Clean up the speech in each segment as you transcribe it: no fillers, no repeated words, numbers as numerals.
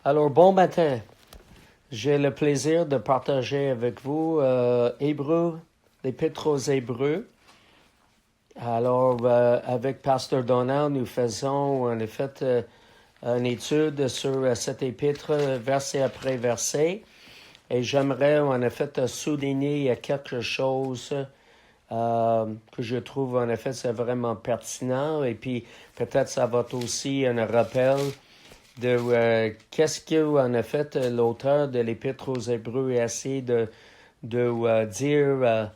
Alors, bon matin. J'ai le plaisir de partager avec vous l'Épître aux Hébreux. Alors, avec Pasteur Donald, nous faisons en effet une étude sur cette épître, verset après verset. Et j'aimerais en effet souligner quelque chose que je trouve en effet c'est vraiment pertinent. Et puis, peut-être ça va être aussi un rappel de qu'est-ce que, en effet, l'auteur de l'Épître aux Hébreux a essayé de dire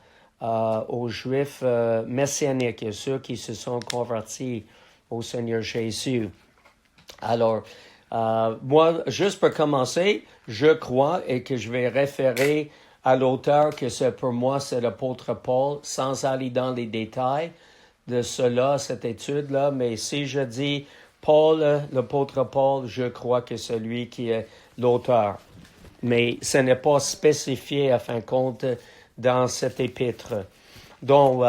aux Juifs messianiques, ceux qui se sont convertis au Seigneur Jésus. Alors, moi, juste pour commencer, je crois et que je vais référer à l'auteur que pour moi, c'est l'apôtre Paul, sans aller dans les détails de cela, cette étude-là, mais si je dis Paul, l'apôtre Paul, je crois que c'est lui qui est l'auteur. Mais ce n'est pas spécifié, à fin de compte, dans cet épître. Donc,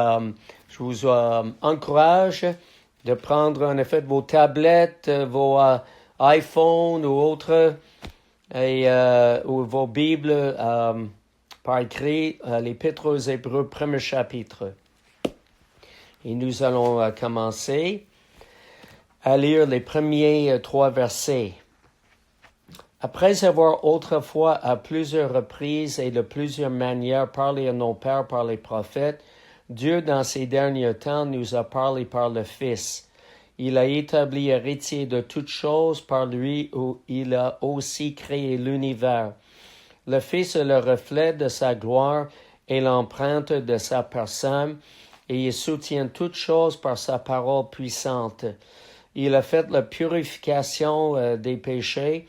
je vous encourage de prendre, en effet, vos tablettes, vos iPhones ou autres, ou vos Bibles par écrit, l'Épître aux Hébreux, premier chapitre. Et nous allons commencer à lire les premiers 3 versets. Après avoir autrefois à plusieurs reprises et de plusieurs manières parlé à nos pères par les prophètes, Dieu dans ces derniers temps nous a parlé par le Fils. Il a établi héritier de toutes choses par lui où il a aussi créé l'univers. Le Fils est le reflet de sa gloire et l'empreinte de sa personne, et il soutient toutes choses par sa parole puissante. Il a fait la purification des péchés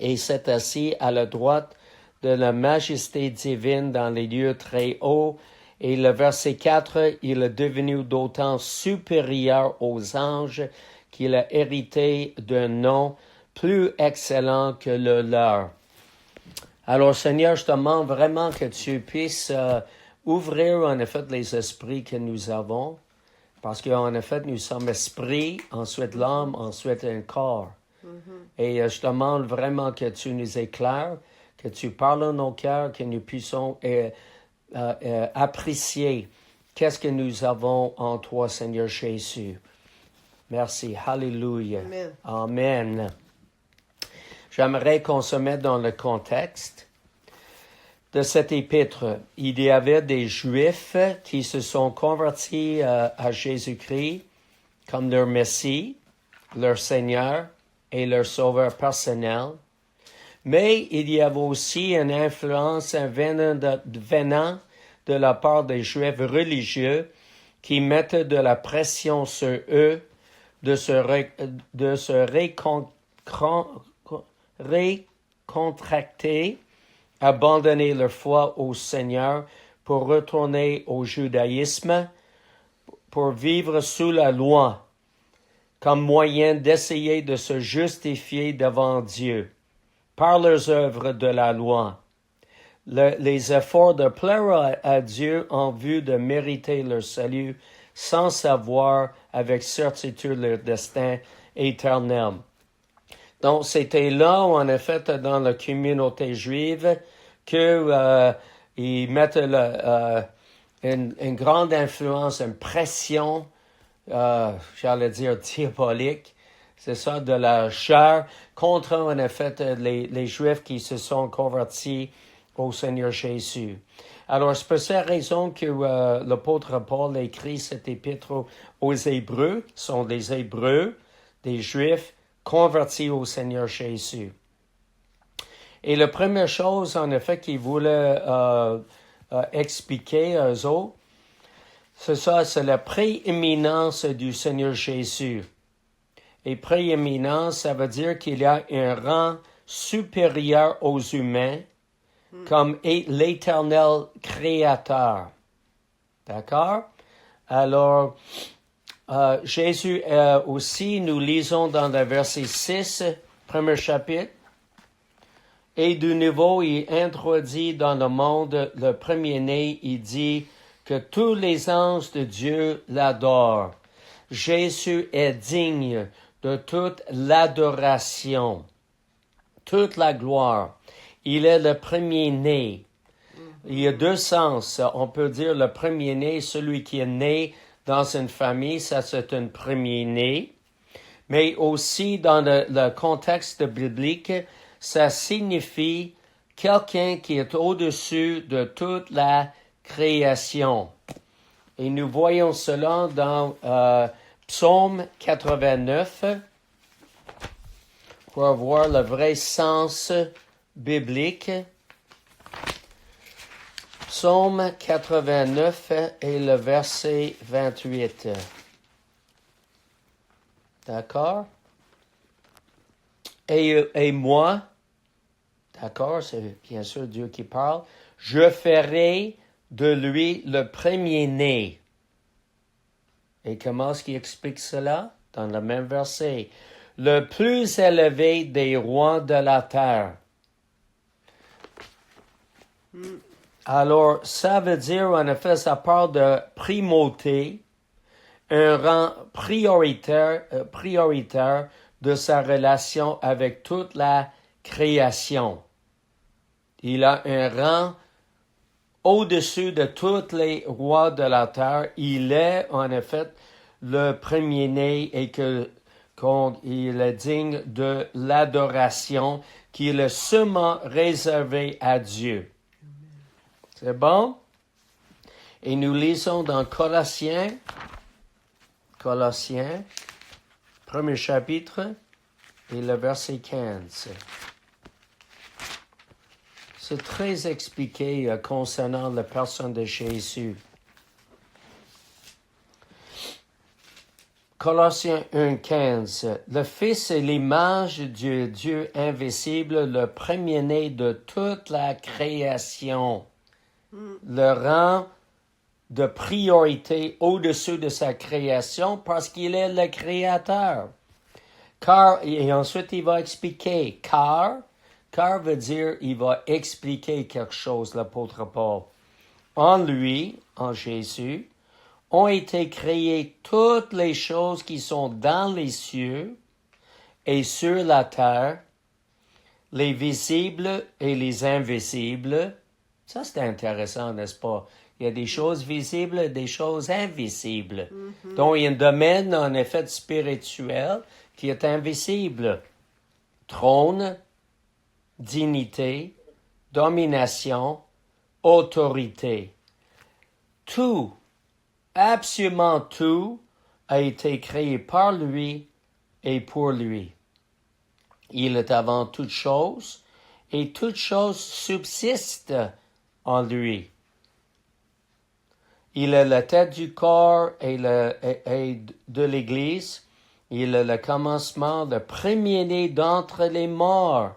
et s'est assis à la droite de la majesté divine dans les lieux très hauts. Et le verset 4, il est devenu d'autant supérieur aux anges qu'il a hérité d'un nom plus excellent que le leur. Alors Seigneur, je te demande vraiment que tu puisses ouvrir en effet les esprits que nous avons. Parce qu'en effet, nous sommes esprit, ensuite l'âme, ensuite un corps. Et je te demande vraiment que tu nous éclaires, que tu parles à nos cœurs, que nous puissions apprécier qu'est-ce que nous avons en toi, Seigneur Jésus. Merci. Alléluia. Amen. Amen. J'aimerais qu'on se mette dans le contexte de cet épître. Il y avait des Juifs qui se sont convertis à Jésus-Christ comme leur Messie, leur Seigneur et leur Sauveur personnel. Mais il y avait aussi une influence venant de la part des Juifs religieux qui mettaient de la pression sur eux de se récontracter, abandonner leur foi au Seigneur pour retourner au judaïsme, pour vivre sous la loi, comme moyen d'essayer de se justifier devant Dieu par leurs œuvres de la loi. Les efforts de plaire à Dieu en vue de mériter leur salut sans savoir avec certitude leur destin éternel. Donc, c'était là, en effet, dans la communauté juive, qu'ils mettent une grande influence, une pression, j'allais dire diabolique, c'est ça, de la chair, contre, en effet, les Juifs qui se sont convertis au Seigneur Jésus. Alors, c'est pour cette raison que l'apôtre Paul a écrit cet épître aux Hébreux, sont des Hébreux, des Juifs, convertis au Seigneur Jésus. Et la première chose, en effet, qu'il voulait expliquer à eux autres, c'est ça, c'est la prééminence du Seigneur Jésus. Et prééminence, ça veut dire qu'il y a un rang supérieur aux humains, comme l'Éternel Créateur. D'accord? Alors, Jésus aussi, nous lisons dans le verset 6, premier chapitre, et de nouveau, il introduit dans le monde le premier-né, il dit que tous les anges de Dieu l'adorent. Jésus est digne de toute l'adoration. toute la gloire. Il est le premier-né. Il y a deux sens. On peut dire le premier-né, celui qui est né dans une famille, ça c'est un premier-né. Mais aussi dans le contexte biblique, ça signifie quelqu'un qui est au-dessus de toute la création. Et nous voyons cela dans Psaume 89 pour avoir le vrai sens biblique. Psaume 89 et le verset 28. D'accord? Et moi, d'accord, c'est bien sûr Dieu qui parle, je ferai de lui le premier-né. Et comment est-ce qu'il explique cela? Dans le même verset. Le plus élevé des rois de la terre. Alors, ça veut dire, en effet, ça parle de primauté, un rang prioritaire de sa relation avec toute la création. Il a un rang au-dessus de tous les rois de la terre. Il est, en effet, le premier-né et qu'il est digne de l'adoration, qu'il est seulement réservé à Dieu. C'est bon? Et nous lisons dans Colossiens, premier chapitre, et le verset 15. C'est très expliqué concernant la personne de Jésus. Colossiens 1,15. Le Fils est l'image du Dieu invisible, le premier-né de toute la création. Le rang de priorité au-dessus de sa création parce qu'il est le Créateur. Et ensuite il va expliquer. Car veut dire il va expliquer quelque chose, l'apôtre Paul. En lui, en Jésus, ont été créées toutes les choses qui sont dans les cieux et sur la terre, les visibles et les invisibles. Ça, c'est intéressant, n'est-ce pas? Il y a des choses visibles et des choses invisibles. Donc, il y a un domaine, en effet, spirituel qui est invisible. Trône, dignité, domination, autorité. Tout, absolument tout, a été créé par lui et pour lui. Il est avant toute chose et toute chose subsiste en lui. Il est la tête du corps et de l'Église. Il est le commencement, le premier-né d'entre les morts.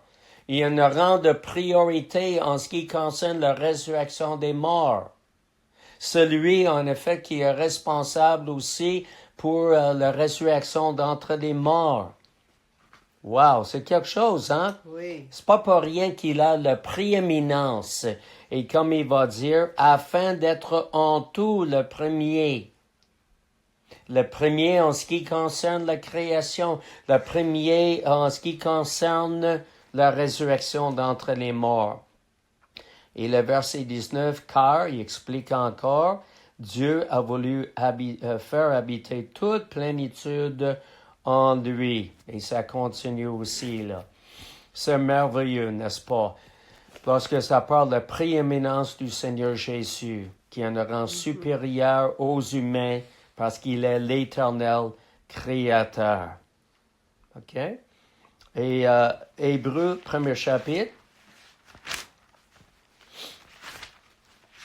Il y a un rang de priorité en ce qui concerne la résurrection des morts. Celui, en effet, qui est responsable aussi pour la résurrection d'entre les morts. Wow, c'est quelque chose, hein? Oui. C'est pas pour rien qu'il a la prééminence. Et comme il va dire, afin d'être en tout le premier. Le premier en ce qui concerne la création. Le premier en ce qui concerne la résurrection d'entre les morts. Et le verset 19, car, il explique encore, Dieu a voulu faire habiter toute plénitude en lui. Et ça continue aussi, là. C'est merveilleux, n'est-ce pas? Lorsque ça parle de la prééminence du Seigneur Jésus, qui est un rang supérieur aux humains, parce qu'il est l'éternel créateur. OK? Et Hébreux, premier chapitre.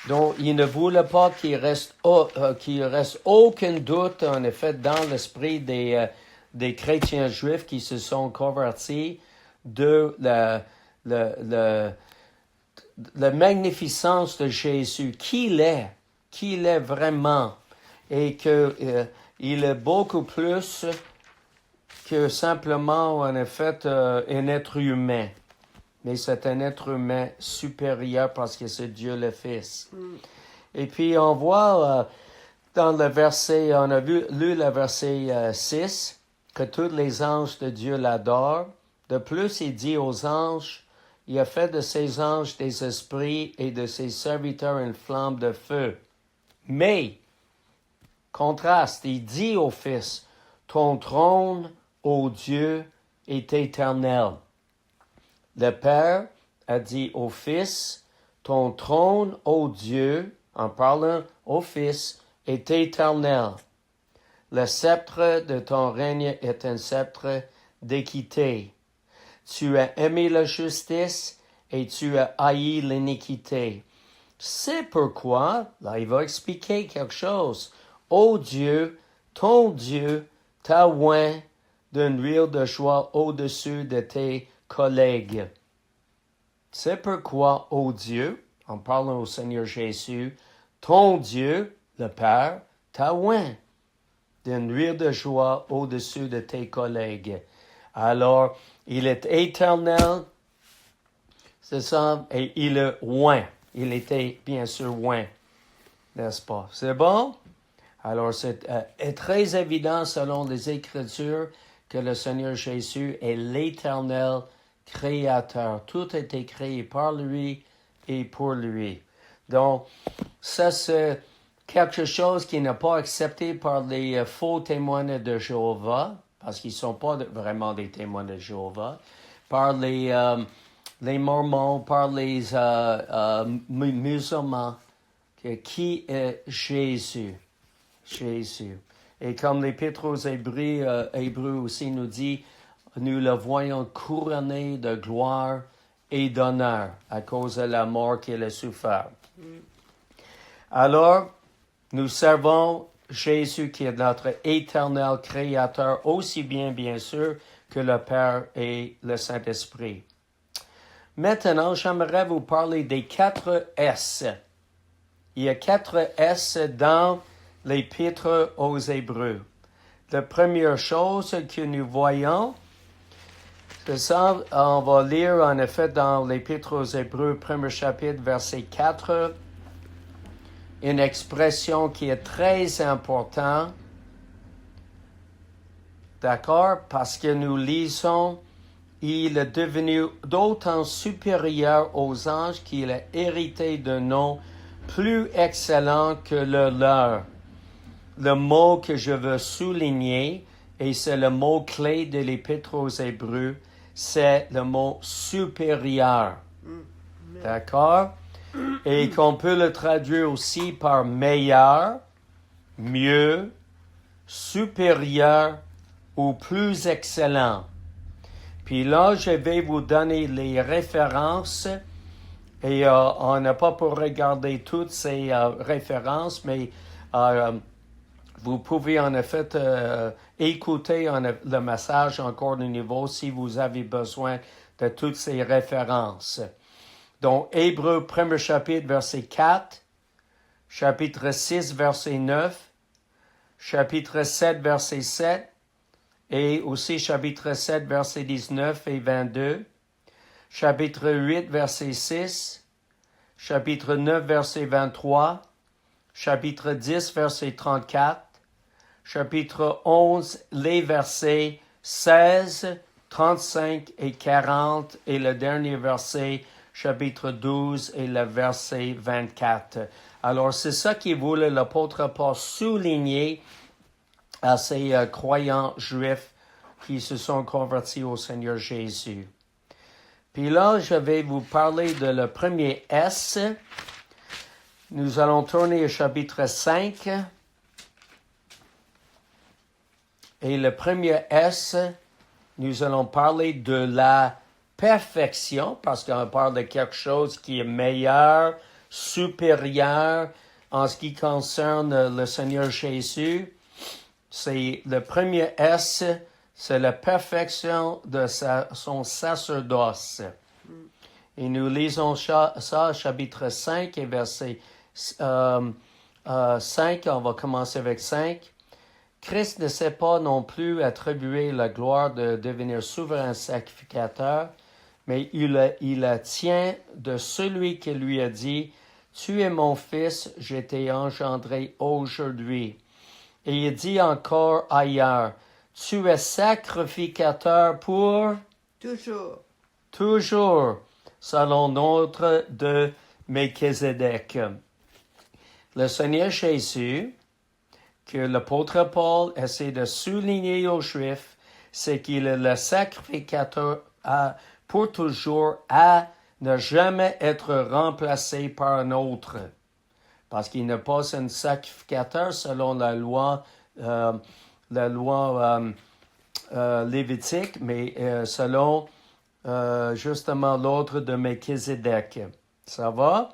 Donc, il ne voulait pas qu'il reste aucun doute, en effet, dans l'esprit des chrétiens juifs qui se sont convertis de la magnificence de Jésus, qu'il est vraiment, et il est beaucoup plus que simplement, en effet, un être humain. Mais c'est un être humain supérieur parce que c'est Dieu le Fils. Et puis on voit dans le verset, on a lu le verset 6, que tous les anges de Dieu l'adorent. De plus, il dit aux anges, il a fait de ses anges des esprits et de ses serviteurs une flamme de feu. Mais, contraste, il dit au Fils, ton trône, ô Dieu, est éternel. Le Père a dit au Fils, ton trône, ô Dieu, en parlant au Fils, est éternel. Le sceptre de ton règne est un sceptre d'équité. Tu as aimé la justice et tu as haï l'iniquité. C'est pourquoi, là il va expliquer quelque chose. Ô Dieu, ton Dieu t'a oint d'une huile de joie au-dessus de tes collègues. C'est pourquoi, ô Dieu, en parlant au Seigneur Jésus, ton Dieu, le Père, t'a oint d'une huile de joie au-dessus de tes collègues. Alors, il est éternel, c'est ça, et il est oint. Il était bien sûr oint, n'est-ce pas? C'est bon? Alors, c'est très évident selon les Écritures que le Seigneur Jésus est l'éternel créateur. Tout a été créé par lui et pour lui. Donc, ça c'est quelque chose qui n'est pas accepté par les faux témoins de Jéhovah, parce qu'ils ne sont pas vraiment des témoins de Jéhovah, par les Mormons, par les musulmans. Qui est Jésus? Jésus. Et comme l'Épître aux Hébreux aussi nous dit, nous le voyons couronné de gloire et d'honneur à cause de la mort qu'il a souffert. Alors, nous servons Jésus qui est notre éternel créateur, aussi bien sûr, que le Père et le Saint-Esprit. Maintenant, j'aimerais vous parler des 4 S. Il y a 4 S dans l'Épître aux Hébreux. La première chose que nous voyons, c'est ça, on va lire en effet dans l'Épître aux Hébreux, premier chapitre, verset 4, une expression qui est très importante, d'accord, parce que nous lisons, il est devenu d'autant supérieur aux anges qu'il a hérité d'un nom plus excellent que le leur. Le mot que je veux souligner, et c'est le mot clé de l'Épître aux Hébreux, c'est le mot supérieur. D'accord? Et qu'on peut le traduire aussi par meilleur, mieux, supérieur ou plus excellent. Puis là, je vais vous donner les références. Et on n'a pas pour regarder toutes ces références, mais vous pouvez en effet écouter le message encore de nouveau si vous avez besoin de toutes ces références. Donc, Hébreux, premier chapitre, verset 4, chapitre 6, verset 9, chapitre 7, verset 7, et aussi chapitre 7, verset 19 et 22, chapitre 8, verset 6, chapitre 9, verset 23, chapitre 10, verset 34, chapitre 11, les versets 16, 35 et 40, et le dernier verset, chapitre 12 et le verset 24. Alors, c'est ça qui voulait l'apôtre Paul souligner à ces croyants juifs qui se sont convertis au Seigneur Jésus. Puis là, je vais vous parler de le premier S. Nous allons tourner au chapitre 5. Et le premier S, nous allons parler de la perfection, parce qu'on parle de quelque chose qui est meilleur, supérieur en ce qui concerne le Seigneur Jésus. C'est le premier S, c'est la perfection de son sacerdoce. Et nous lisons ça, chapitre 5 et verset 5. On va commencer avec 5. Christ ne s'est pas non plus attribué la gloire de devenir souverain sacrificateur, mais il la tient de celui qui lui a dit, « Tu es mon fils, je t'ai engendré aujourd'hui. » Et il dit encore ailleurs, « Tu es sacrificateur pour Toujours selon l'ordre de Melchizedek. Le Seigneur Jésus, que l'apôtre Paul essaie de souligner aux Juifs, c'est qu'il est le sacrificateur pour toujours à ne jamais être remplacé par un autre. Parce qu'il n'est pas un sacrificateur selon la loi lévitique, mais selon justement l'ordre de Melchizedek. Ça va?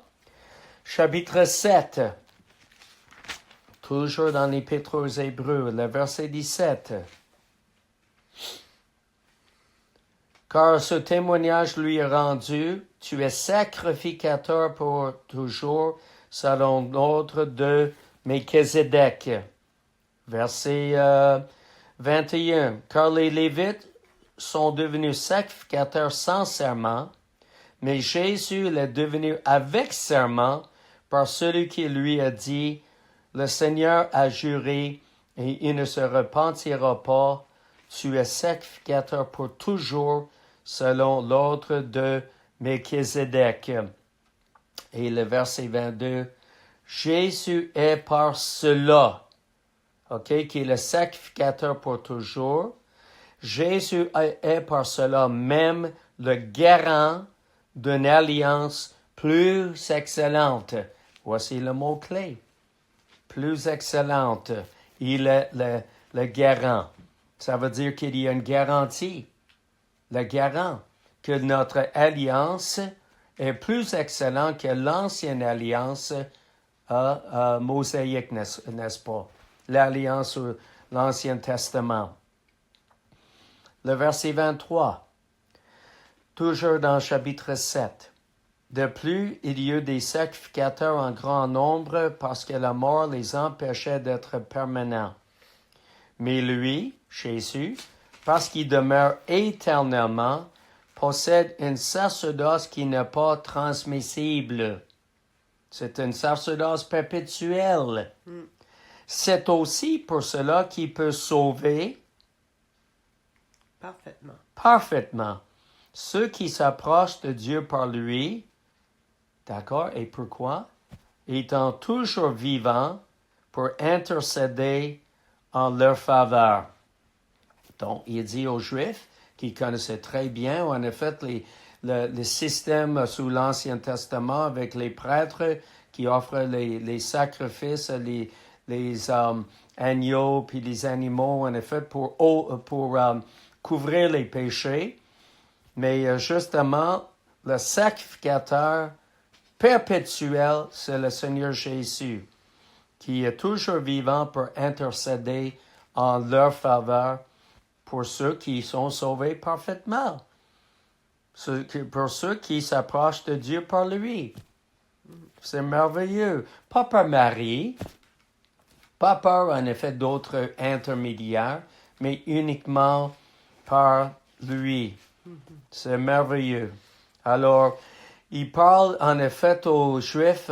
Chapitre 7. Toujours dans l'Épître aux Hébreux, le verset 17. Car ce témoignage lui est rendu, tu es sacrificateur pour toujours, selon l'ordre de Melchizedek. Verset 21. Car les Lévites sont devenus sacrificateurs sans serment, mais Jésus est devenu avec serment par celui qui lui a dit, le Seigneur a juré et il ne se repentira pas, tu es sacrificateur pour toujours, selon l'ordre de Melchizedek. Et le verset 22, Jésus est par cela, qui est le sacrificateur pour toujours. Jésus est par cela même le garant d'une alliance plus excellente. Voici le mot-clé. Plus excellente. Il est le garant. Ça veut dire qu'il y a une garantie. Le garant que notre alliance est plus excellente que l'ancienne alliance mosaïque, n'est-ce pas? L'alliance ou l'Ancien Testament. Le verset 23, toujours dans le chapitre 7. De plus, il y eut des sacrificateurs en grand nombre parce que la mort les empêchait d'être permanents. Mais lui, Jésus, parce qu'il demeure éternellement, possède un sacerdoce qui n'est pas transmissible. C'est un sacerdoce perpétuel. C'est aussi pour cela qu'il peut sauver parfaitement ceux qui s'approchent de Dieu par lui. D'accord? Et pourquoi? Étant toujours vivant pour intercéder en leur faveur. Donc, il dit aux Juifs, qui connaissaient très bien, en effet, le système sous l'Ancien Testament avec les prêtres qui offrent les sacrifices, les agneaux puis les animaux, en effet, pour couvrir les péchés. Mais justement, le sacrificateur perpétuel, c'est le Seigneur Jésus, qui est toujours vivant pour intercéder en leur faveur pour ceux qui sont sauvés parfaitement, pour ceux qui s'approchent de Dieu par lui. C'est merveilleux. Pas par Marie, pas par, en effet, d'autres intermédiaires, mais uniquement par lui. C'est merveilleux. Alors, il parle en effet aux Juifs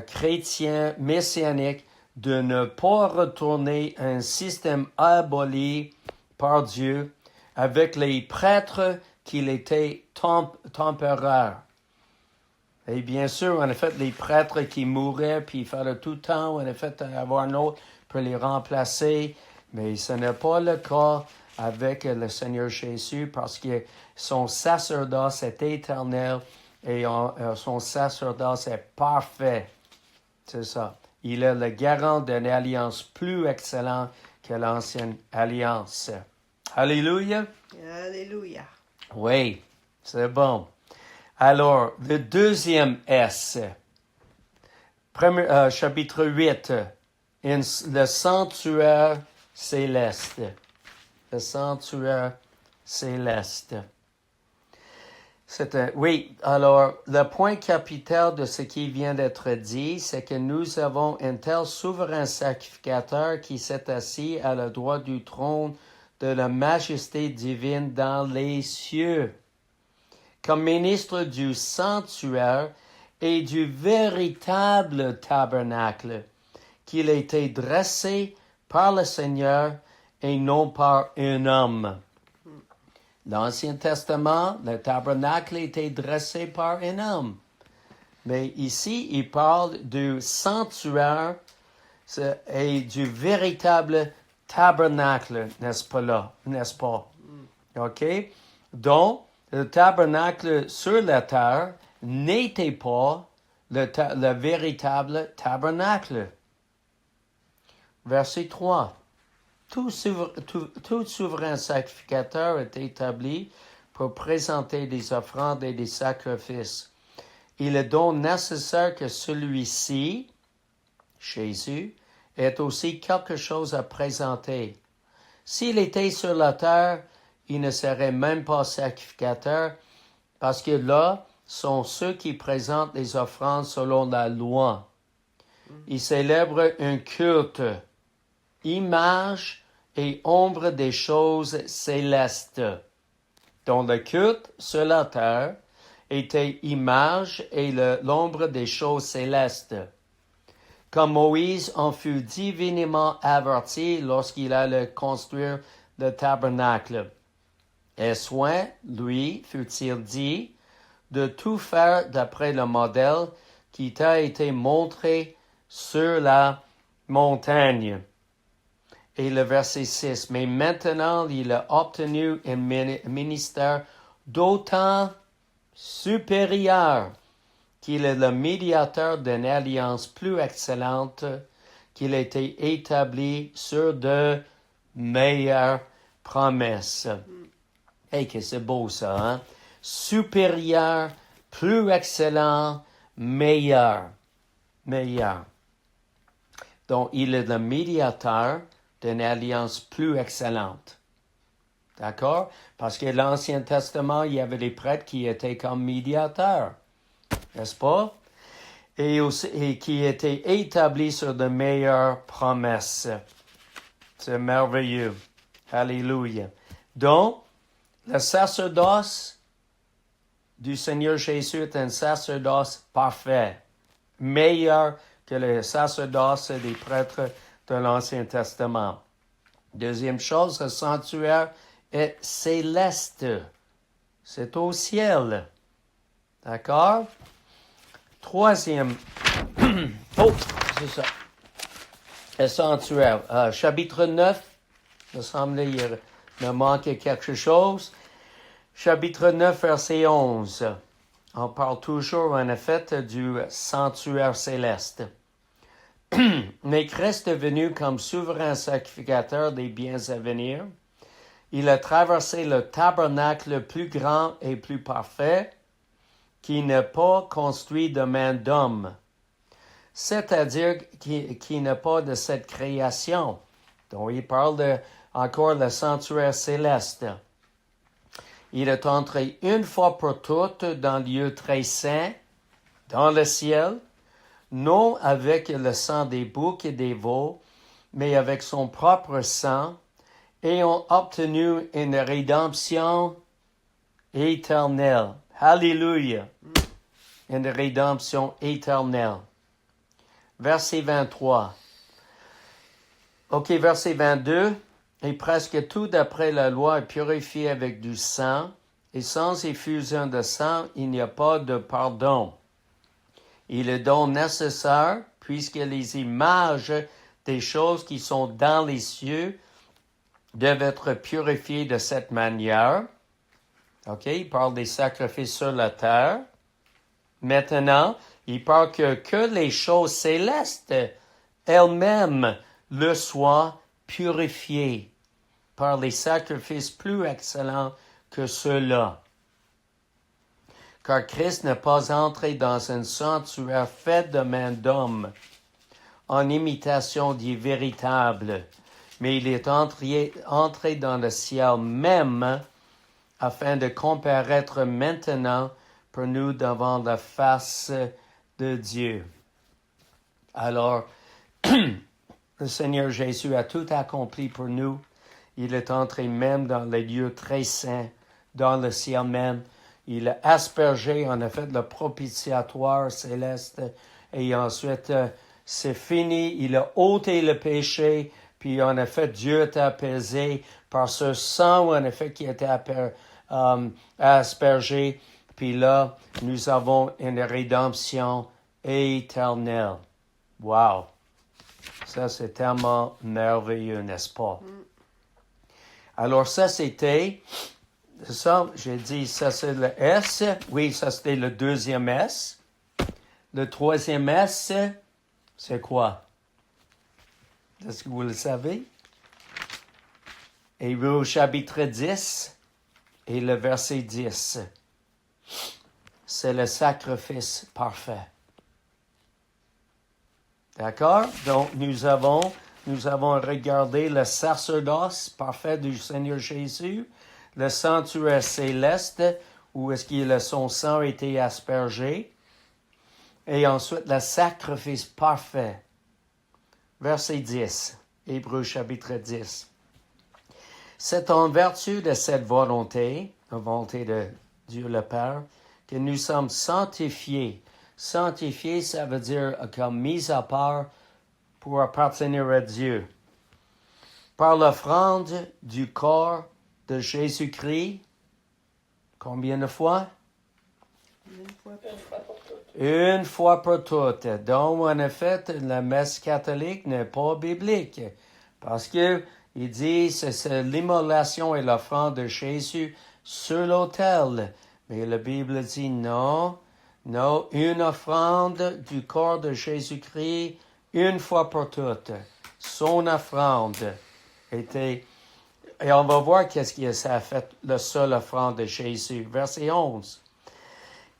chrétiens messianiques de ne pas retourner à un système aboli par Dieu avec les prêtres qui étaient temporaires. Et bien sûr, en effet, les prêtres qui mouraient, puis il fallait tout le temps, en effet, avoir un autre pour les remplacer. Mais ce n'est pas le cas avec le Seigneur Jésus parce que son sacerdoce est éternel et son sacerdoce est parfait. C'est ça. Il est le garant d'une alliance plus excellente que l'ancienne alliance. Alléluia. Alléluia. Oui, c'est bon. Alors, le deuxième S, chapitre 8, le sanctuaire céleste. Le sanctuaire céleste. Oui, alors, le point capital de ce qui vient d'être dit, c'est que nous avons un tel souverain sacrificateur qui s'est assis à la droite du trône de la majesté divine dans les cieux, comme ministre du sanctuaire et du véritable tabernacle, qu'il a été dressé par le Seigneur et non par un homme. l'Ancien Testament, le tabernacle était dressé par un homme. Mais ici, il parle du sanctuaire et du véritable tabernacle, n'est-ce pas là? N'est-ce pas? OK? Donc, le tabernacle sur la terre n'était pas le véritable tabernacle. Verset 3. Tout souverain sacrificateur est établi pour présenter des offrandes et des sacrifices. Il est donc nécessaire que celui-ci, Jésus, ait aussi quelque chose à présenter. S'il était sur la terre, il ne serait même pas sacrificateur, parce que là sont ceux qui présentent les offrandes selon la loi. Ils célèbrent un culte, image et ombre des choses célestes, dont le culte sur la terre était image et l'ombre des choses célestes. Comme Moïse en fut divinement averti lorsqu'il allait construire le tabernacle. Et soin, lui, fut-il dit, de tout faire d'après le modèle qui t'a été montré sur la montagne. Et le verset 6, mais maintenant il a obtenu un ministère d'autant supérieur qu'il est le médiateur d'une alliance plus excellente, qu'il a été établi sur de meilleures promesses. Hey, que c'est beau ça, hein? Supérieur, plus excellent, meilleur. Meilleur. Donc, il est le médiateur d'une alliance plus excellente. D'accord? Parce que l'Ancien Testament, il y avait des prêtres qui étaient comme médiateurs. N'est-ce pas? Et qui étaient établis sur de meilleures promesses. C'est merveilleux. Alléluia. Donc, le sacerdoce du Seigneur Jésus est un sacerdoce parfait, meilleur que le sacerdoce des prêtres de l'Ancien Testament. Deuxième chose, le sanctuaire est céleste. C'est au ciel. D'accord? Troisième. Oh, c'est ça. Le sanctuaire. Chapitre 9. Il me semblait qu'il me manquait quelque chose. Chapitre 9, verset 11. On parle toujours, en effet, du sanctuaire céleste. Mais Christ est venu comme souverain sacrificateur des biens à venir. Il a traversé le tabernacle le plus grand et plus parfait, qui n'est pas construit de main d'homme, c'est-à-dire qui n'est pas de cette création. Donc, il parle encore le sanctuaire céleste. Il est entré une fois pour toutes dans le lieu très saint, dans le ciel, non avec le sang des boucs et des veaux, mais avec son propre sang, ayant obtenu une rédemption éternelle. Alléluia! Une rédemption éternelle. Verset 23. OK, verset 22. Et presque tout d'après la loi est purifié avec du sang, et sans effusion de sang, il n'y a pas de pardon. Il est donc nécessaire, puisque les images des choses qui sont dans les cieux doivent être purifiées de cette manière. OK, il parle des sacrifices sur la terre. Maintenant, il parle que les choses célestes elles-mêmes le soient purifiées par les sacrifices plus excellents que ceux-là. Car Christ n'est pas entré dans un sanctuaire fait de main d'homme, en imitation du véritable, mais il est entré dans le ciel même, afin de comparaître maintenant pour nous devant la face de Dieu. Alors, le Seigneur Jésus a tout accompli pour nous. Il est entré même dans les lieux très saints, dans le ciel même. Il a aspergé, en effet, le propitiatoire céleste. Et ensuite, c'est fini. Il a ôté le péché. Puis, en effet, Dieu est apaisé par ce sang, en effet, qui était aspergé. Puis là, nous avons une rédemption éternelle. Wow! Ça, c'est tellement merveilleux, n'est-ce pas? Alors, ça, c'était... Ça, j'ai dit, ça, c'est le S. Oui, ça, c'était le deuxième S. Le troisième S, c'est quoi? Est-ce que vous le savez? Hébreux chapitre 10 et le verset 10. C'est le sacrifice parfait. D'accord? Donc, nous avons regardé le sacerdoce parfait du Seigneur Jésus, le sanctuaire céleste, où est-ce que son sang a été aspergé, et ensuite le sacrifice parfait. Verset 10, Hébreux chapitre 10. C'est en vertu de cette volonté, la volonté de Dieu le Père, que nous sommes sanctifiés. Sanctifié, ça veut dire comme mis à part pour appartenir à Dieu. Par l'offrande du corps de Jésus-Christ, combien de fois? Une fois pour toutes. Une fois pour toutes. Donc, en effet, la messe catholique n'est pas biblique. Parce que il dit que c'est l'immolation et l'offrande de Jésus sur l'autel. Mais la Bible dit non. Non, une offrande du corps de Jésus-Christ, une fois pour toutes. Son offrande était... Et on va voir qu'est-ce que ça a fait, la seule offrande de Jésus. Verset 11.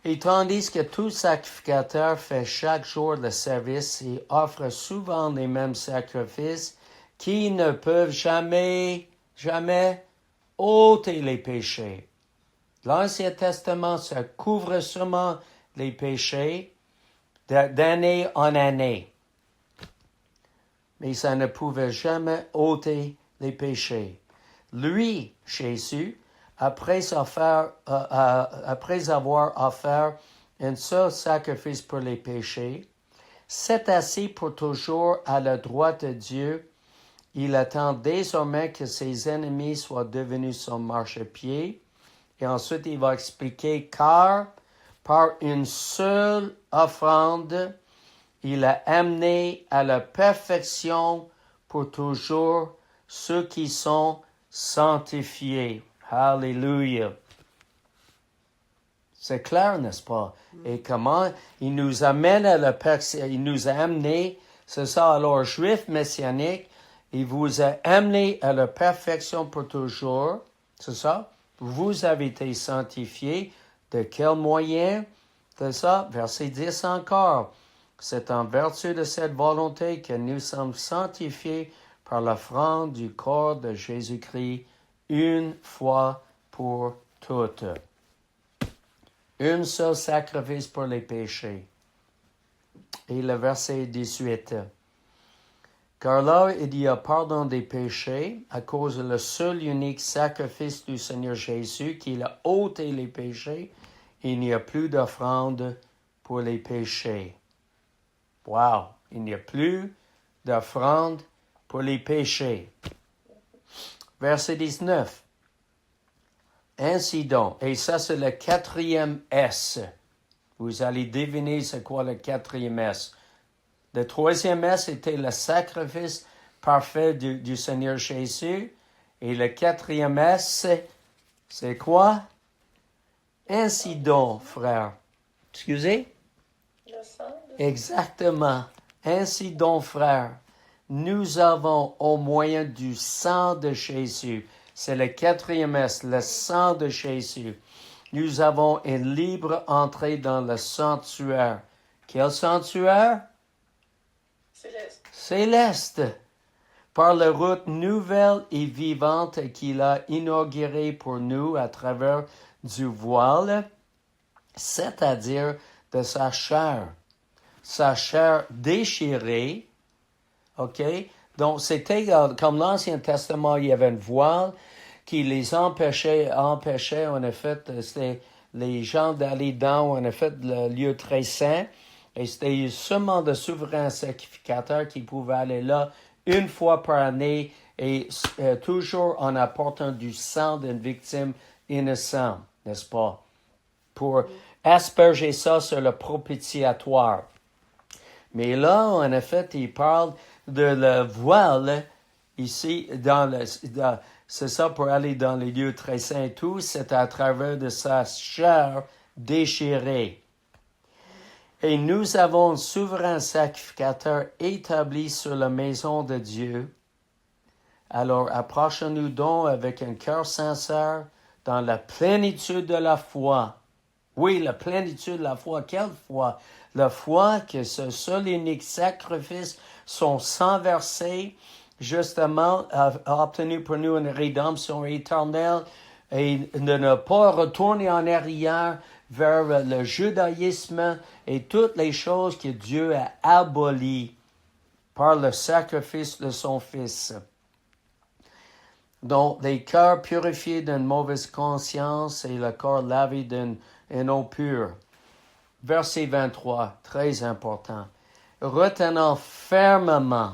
Et tandis que tout sacrificateur fait chaque jour le service et offre souvent les mêmes sacrifices qui ne peuvent jamais ôter les péchés. L'Ancien Testament, ça couvre seulement les péchés d'année en année. Mais ça ne pouvait jamais ôter les péchés. Lui, Jésus, après avoir offert un seul sacrifice pour les péchés, s'est assis pour toujours à la droite de Dieu. Il attend désormais que ses ennemis soient devenus son marchepied. Et ensuite, il va expliquer car par une seule offrande, il a amené à la perfection pour toujours ceux qui sont sanctifiés. Alléluia. C'est clair, n'est-ce pas? Et comment il nous amène à la perfection, il nous a amené, c'est ça, alors, juif messianique, il vous a amené à la perfection pour toujours, c'est ça? Vous avez été sanctifiés. De quel moyen? C'est ça, verset 10 encore. C'est en vertu de cette volonté que nous sommes sanctifiés par l'offrande du corps de Jésus-Christ une fois pour toutes. Un seul sacrifice pour les péchés. Et le verset 18. Car là, il y a pardon des péchés à cause de le seul unique sacrifice du Seigneur Jésus qui a ôté les péchés. Il n'y a plus d'offrande pour les péchés. Wow! Il n'y a plus d'offrande pour les péchés. Verset 19. Ainsi donc, et ça c'est le quatrième S. Vous allez deviner c'est quoi le quatrième S. Le troisième S était le sacrifice parfait du Seigneur Jésus. Et le quatrième S, c'est quoi? Ainsi donc, frère. Excusez? Le sang Exactement. Ainsi donc, frère, nous avons au moyen du sang de Jésus, c'est le quatrième S, le sang de Jésus, nous avons une libre entrée dans le sanctuaire. Quel sanctuaire? céleste. Céleste. Par la route nouvelle et vivante qu'il a inaugurée pour nous à travers du voile, c'est-à-dire de sa chair déchirée, OK? Donc, c'était comme l'Ancien Testament, il y avait une voile qui les empêchait, en effet, c'était les gens d'aller dans, en effet, le lieu très saint, et c'était seulement le souverain sacrificateur qui pouvait aller là une fois par année et toujours en apportant du sang d'une victime innocent, n'est-ce pas? Pour asperger ça sur le propitiatoire. Mais là, en effet, il parle de le voile ici, c'est ça pour aller dans les lieux très saints et tout, c'est à travers de sa chair déchirée. Et nous avons un souverain sacrificateur établi sur la maison de Dieu. Alors approchons-nous donc avec un cœur sincère dans la plénitude de la foi. Oui, la plénitude de la foi. Quelle foi? La foi que ce seul unique sacrifice, son sang versé, justement, a obtenu pour nous une rédemption éternelle et de ne pas retourner en arrière vers le judaïsme et toutes les choses que Dieu a abolies par le sacrifice de son Fils. Donc, les cœurs purifiés d'une mauvaise conscience et le corps lavé d'une eau pure. Verset 23, très important. Retenant fermement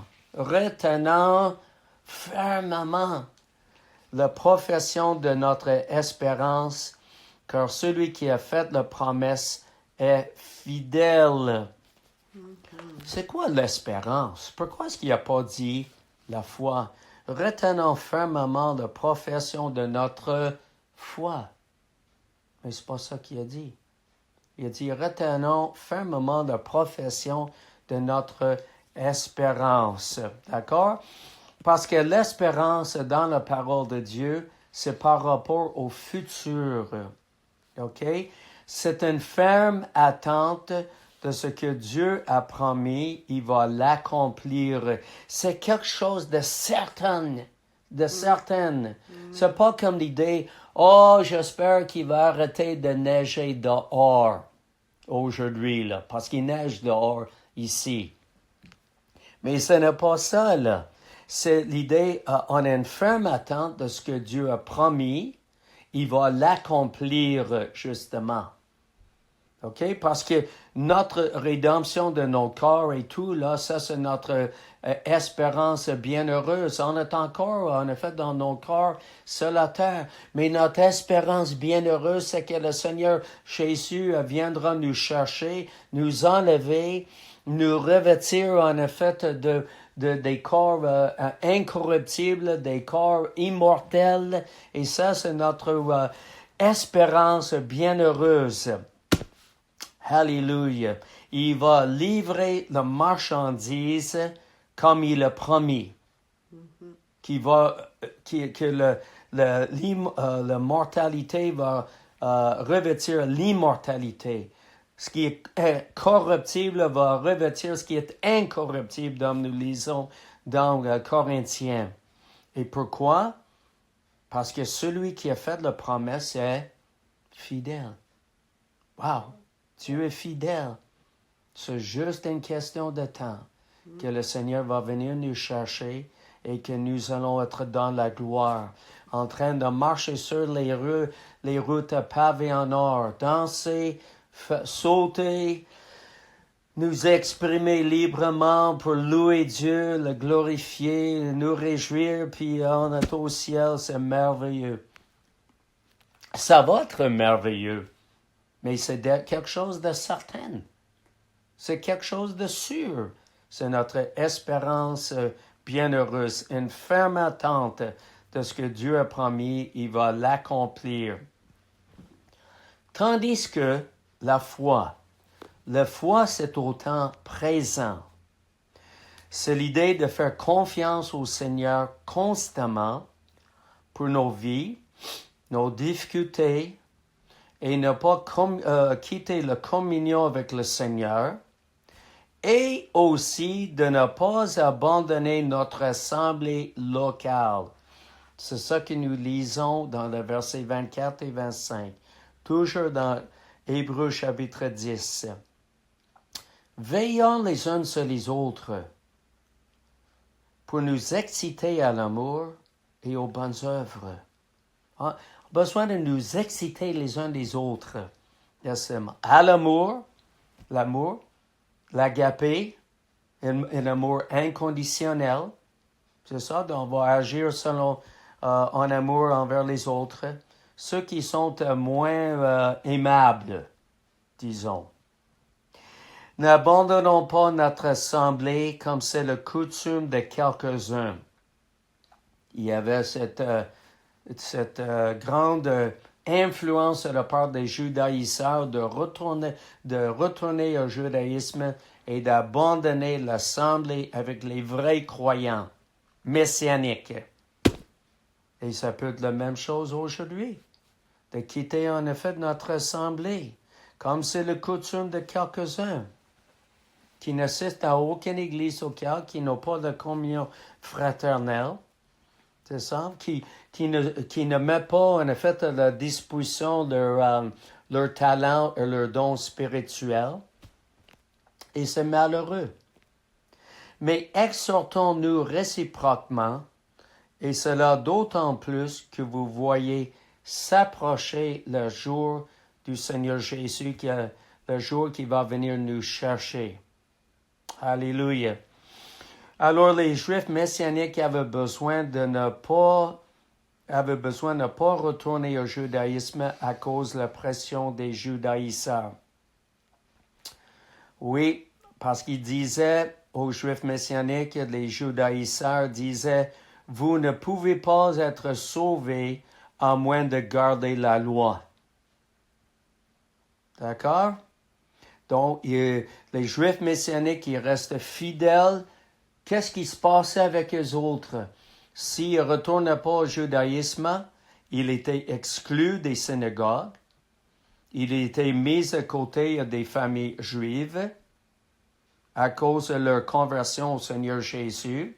la profession de notre espérance, car celui qui a fait la promesse est fidèle. C'est quoi l'espérance? Pourquoi est-ce qu'il n'a pas dit la foi? Retenons fermement la profession de notre foi. Mais c'est pas ça qu'il a dit. Il a dit, retenons fermement la profession de notre espérance. D'accord? Parce que l'espérance dans la parole de Dieu, c'est par rapport au futur. OK? C'est une ferme attente de ce que Dieu a promis, il va l'accomplir. C'est quelque chose de certain, C'est pas comme l'idée, oh, j'espère qu'il va arrêter de neiger dehors aujourd'hui, là, parce qu'il neige dehors ici. Mais ce n'est pas ça, là. C'est l'idée, on a une ferme attente de ce que Dieu a promis, il va l'accomplir, justement. OK? Parce que notre rédemption de nos corps et tout, là, ça, c'est notre espérance bienheureuse. On est encore, en effet, dans nos corps sur la terre. Mais notre espérance bienheureuse, c'est que le Seigneur Jésus viendra nous chercher, nous enlever, nous revêtir, en effet, des corps incorruptibles, des corps immortels. Et ça, c'est notre espérance bienheureuse. Alléluia. Il va livrer la marchandise comme il a promis. Que la mortalité va revêtir l'immortalité. Ce qui est corruptible va revêtir ce qui est incorruptible, comme nous lisons dans Corinthiens. Et pourquoi? Parce que celui qui a fait la promesse est fidèle. Wow! Dieu est fidèle. C'est juste une question de temps que le Seigneur va venir nous chercher et que nous allons être dans la gloire, en train de marcher sur les routes pavées en or, danser, sauter, nous exprimer librement pour louer Dieu, le glorifier, nous réjouir, puis on est au ciel, c'est merveilleux. Ça va être merveilleux. Mais c'est quelque chose de certain. C'est quelque chose de sûr. C'est notre espérance bienheureuse, une ferme attente de ce que Dieu a promis, il va l'accomplir. Tandis que la foi, c'est au temps présent. C'est l'idée de faire confiance au Seigneur constamment pour nos vies, nos difficultés, et ne pas quitter la communion avec le Seigneur, et aussi de ne pas abandonner notre assemblée locale. C'est ça que nous lisons dans les versets 24 et 25, toujours dans Hébreux chapitre 10. Veillons les uns sur les autres pour nous exciter à l'amour et aux bonnes œuvres. Besoin de nous exciter les uns des autres. À l'amour, l'agapé, un amour inconditionnel. C'est ça, donc on va agir selon en amour envers les autres. ceux qui sont moins aimables, disons. N'abandonnons pas notre assemblée comme c'est la coutume de quelques-uns. Il y avait cette grande influence de la part des judaïseurs de retourner au judaïsme et d'abandonner l'assemblée avec les vrais croyants messianiques. Et ça peut être la même chose aujourd'hui, de quitter en effet notre assemblée, comme c'est la coutume de quelques-uns, qui n'assistent à aucune église locale, qui n'ont pas de communion fraternelle, c'est ça, qui ne met pas en effet à la disposition leur talent et leur don spirituel. Et c'est malheureux. Mais exhortons-nous réciproquement, et cela d'autant plus que vous voyez s'approcher le jour du Seigneur Jésus, le jour qui va venir nous chercher. Alléluia. Alors les Juifs messianiques avaient besoin de ne pas retourner au judaïsme à cause de la pression des judaïseurs. Oui, parce qu'ils disaient aux Juifs messianiques, les judaïseurs disaient, vous ne pouvez pas être sauvés à moins de garder la loi. D'accord? Donc, les Juifs messianiques, ils restent fidèles. Qu'est-ce qui se passait avec eux autres? S'ils ne retournaient pas au judaïsme, ils étaient exclus des synagogues. Ils étaient mis à côté des familles juives à cause de leur conversion au Seigneur Jésus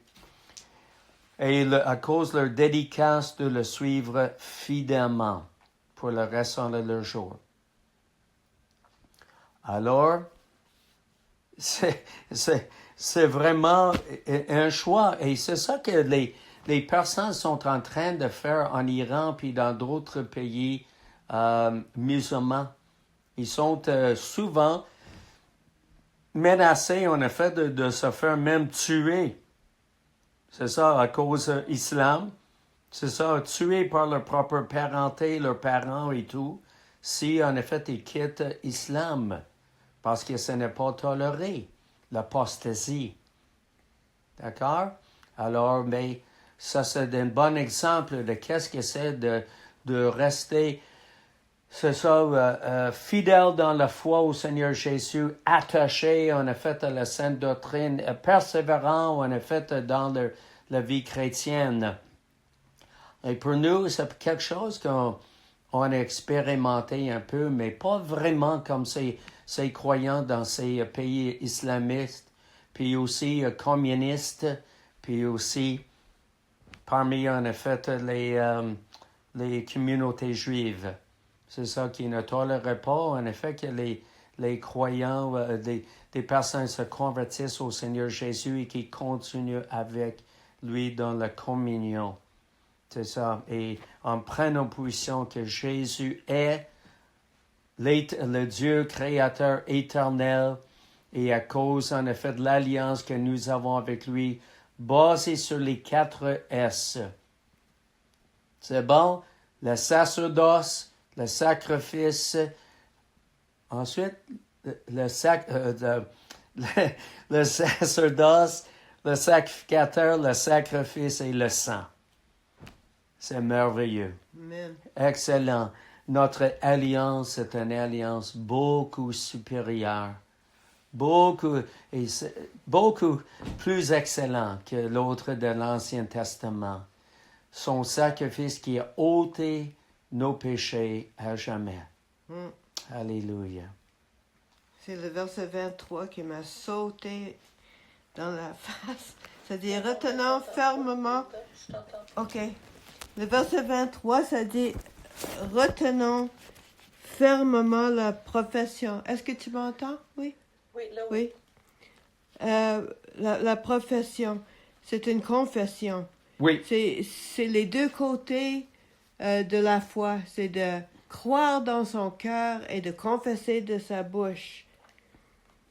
et à cause de leur dédicace de le suivre fidèlement pour le restant de leur jour. Alors, c'est vraiment un choix. Et c'est ça que les personnes sont en train de faire en Iran puis dans d'autres pays musulmans. Ils sont souvent menacés, en effet, de se faire même tuer. C'est ça, à cause de l'islam. C'est ça, tuer par leur propre parenté, leurs parents et tout, si, en effet, ils quittent l'islam. Parce que ce n'est pas toléré, l'apostasie. D'accord? Alors, mais ça, c'est un bon exemple de qu'est-ce que c'est de rester, c'est ça, fidèle dans la foi au Seigneur Jésus, attaché, en effet, à la sainte doctrine, persévérant, en effet, dans la vie chrétienne. Et pour nous, c'est quelque chose qu'on a expérimenté un peu, mais pas vraiment comme ces croyants dans ces pays islamistes, puis aussi communistes, puis aussi parmi, en effet, les communautés juives. C'est ça qui ne tolérait pas, en effet, que les croyants, des personnes se convertissent au Seigneur Jésus et qui continuent avec lui dans la communion. C'est ça. Et en prenant position que Jésus est le Dieu créateur éternel et à cause, en effet, de l'alliance que nous avons avec lui, basée sur les 4 S. C'est bon? Le sacerdoce, le sacrifice, ensuite, le sacerdoce, le sacrificateur, le sacrifice et le sang. C'est merveilleux. Amen. Excellent. Notre alliance est une alliance beaucoup supérieure, beaucoup plus excellent que l'autre de l'Ancien Testament. Son sacrifice qui a ôté nos péchés à jamais. Alléluia. C'est le verset 23 qui m'a sauté dans la face. Ça dit, retenons fermement. Je t'entends. OK. Le verset 23, ça dit, retenons fermement la profession. Est-ce que tu m'entends? Oui? Oui, là, oui. Oui. La profession, c'est une confession. Oui. C'est les deux côtés de la foi. C'est de croire dans son cœur et de confesser de sa bouche.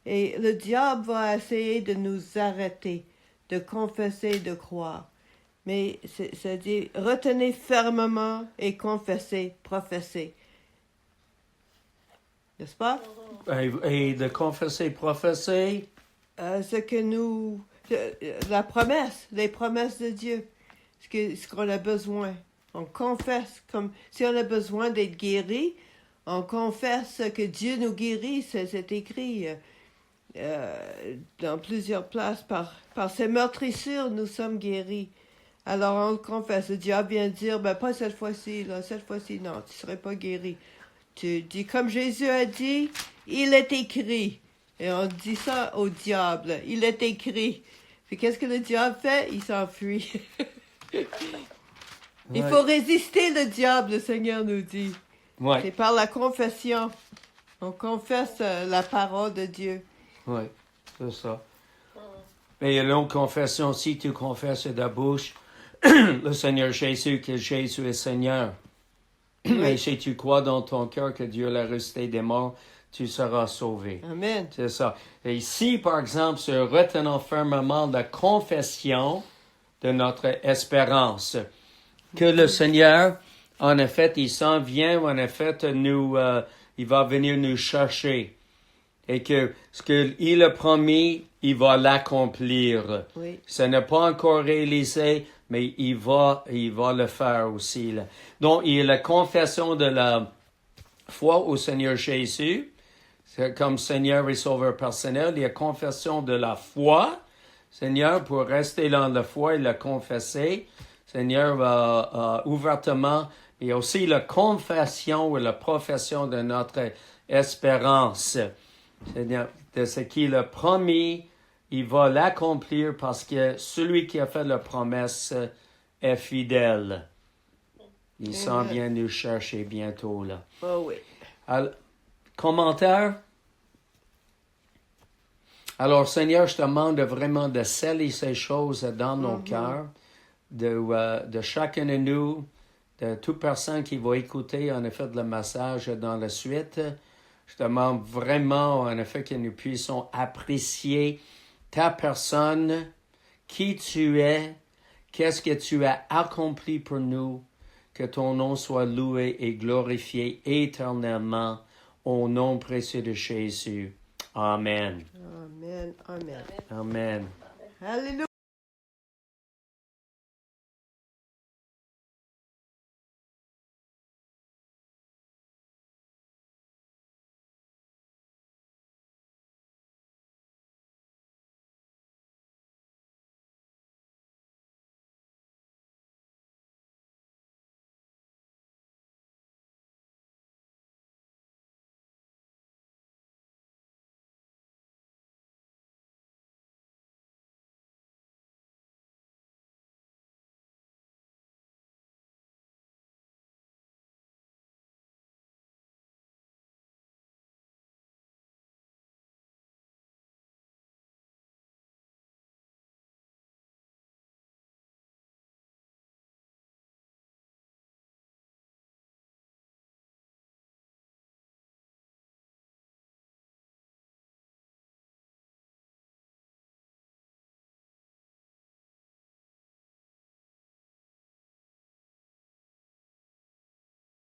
Et le diable va essayer de nous arrêter, de confesser, de croire. Mais ça dit retenez fermement et confessez, professez. N'est-ce pas? Et de confesser, professer. Ce que nous... La promesse, les promesses de Dieu. Ce qu'on a besoin. On confesse. Comme si on a besoin d'être guéri, on confesse que Dieu nous guérit. C'est écrit dans plusieurs places. Par ses meurtrissures, nous sommes guéris. Alors on le confesse. Le diable vient dire, ben pas cette fois-ci, là, cette fois-ci, non, tu ne serais pas guéri. Tu dis, comme Jésus a dit, il est écrit. Et on dit ça au diable, il est écrit. Puis qu'est-ce que le diable fait? Il s'enfuit. Il faut résister le diable, le Seigneur nous dit. Ouais. C'est par la confession. On confesse la parole de Dieu. Oui, c'est ça. Et l'autre confession, si tu confesses de la bouche le Seigneur Jésus, que Jésus est Seigneur, et si tu crois dans ton cœur que Dieu l'a ressuscité des morts, tu seras sauvé. Amen. C'est ça. Et si, par exemple, se retenons fermement la confession de notre espérance, que le Seigneur, en effet, il s'en vient, en effet, il va venir nous chercher. Et que ce qu'il a promis, il va l'accomplir. Oui. Ce n'est pas encore réalisé, mais il va le faire aussi. Là. Donc, il y a la confession de la foi au Seigneur Jésus, c'est comme Seigneur et Sauveur personnel. Il y a confession de la foi. Seigneur, pour rester dans la foi et la confesser, Seigneur, ouvertement. Il y a aussi la confession ou la profession de notre espérance. Seigneur, de ce qu'il a promis, il va l'accomplir parce que celui qui a fait la promesse est fidèle. Il s'en vient nous chercher bientôt, là. Oh oui. Alors, commentaire? Alors, Seigneur, je te demande vraiment de sceller ces choses dans nos cœurs, de chacun de nous, de toute personne qui va écouter, en effet, le message dans la suite. Je te demande vraiment, en effet, que nous puissions apprécier ta personne, qui tu es, qu'est-ce que tu as accompli pour nous, que ton nom soit loué et glorifié éternellement au nom précieux de Jésus. Amen. Amen. Amen. Amen. Alléluia.